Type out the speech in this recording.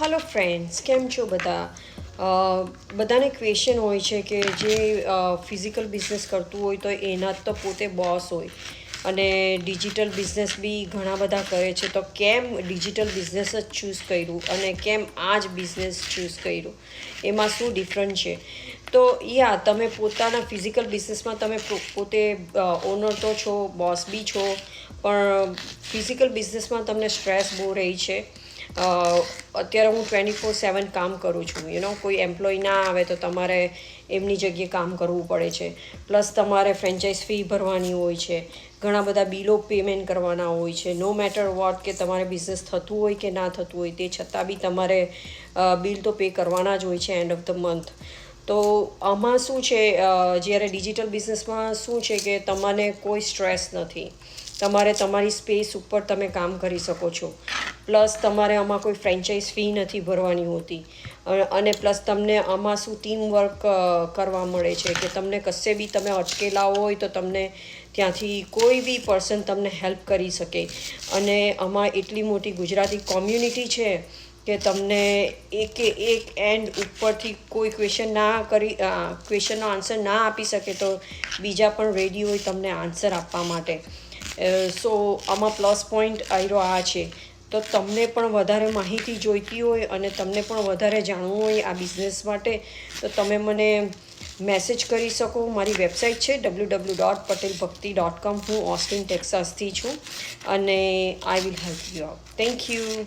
hello friends કેમ છો બધા બધાને ક્વેશ્ચન હોય છે કે જે ફિઝિકલ બિઝનેસ કરતું હોય તો એના તો પોતે બોસ હોય અને ડિજિટલ બિઝનેસ બી ઘણા બધા કરે છે તો કેમ ડિજિટલ બિઝનેસ જ ચૂઝ કર્યું અને કેમ આ જ બિઝનેસ ચૂઝ કર્યું એમાં શું ડિફરન્ટ છે તો તમે પોતાના ફિઝિકલ બિઝનેસમાં તમે પોતે ઓનર તો છો બોસ બી છો પણ ફિઝિકલ બિઝનેસમાં તમને સ્ટ્રેસ બહુ રહી છે અત્યારે હું 24/7 કામ કરું છું કોઈ એમ્પ્લોય ના આવે તો તમારે એમની જગ્યાએ કામ કરવું પડે છે પ્લસ તમારે ફ્રેન્ચાઇઝ ફી ભરવાની હોય છે ઘણા બધા બિલો પેમેન્ટ કરવાના હોય છે નો મેટર વોટ કે તમારે બિઝનેસ થતું હોય કે ના થતું હોય તે છતાં બી તમારે બિલ તો પે કરવાના જ હોય છે એન્ડ ઓફ ધ મંથ તો આમાં શું છે જ્યારે ડિજિટલ બિઝનેસમાં શું છે કે તમને કોઈ સ્ટ્રેસ નથી તમારે તમારી સ્પેસ ઉપર તમે કામ કરી શકો છો પ્લસ તમારે આમાં કોઈ ફ્રેન્ચાઇઝ ફી નથી ભરવાની હોતી અને પ્લસ તમને આમાં શું ટીમ વર્ક કરવા મળે છે કે તમને કશે બી તમે અટકેલા હોય તો તમને ત્યાંથી કોઈ બી પર્સન તમને હેલ્પ કરી શકે અને આમાં એટલી મોટી ગુજરાતી કોમ્યુનિટી છે કે તમને એક એન્ડ ઉપરથી કોઈ ક્વેશ્ચનનો આન્સર ના આપી શકે તો બીજા પણ રેડી હોય તમને આન્સર આપવા માટે સો આમાં પ્લસ પોઈન્ટ આ છે તો તમને પણ વધારે માહિતી જોઈતી હોય અને તમને પણ વધારે જાણવું હોય આ બિઝનેસ માટે તો તમે મને મેસેજ કરી શકો મારી વેબસાઇટ છે www.patelbhakti.com હું ઓસ્ટિન ટેક્સાસથી છું અને I will help you out thank you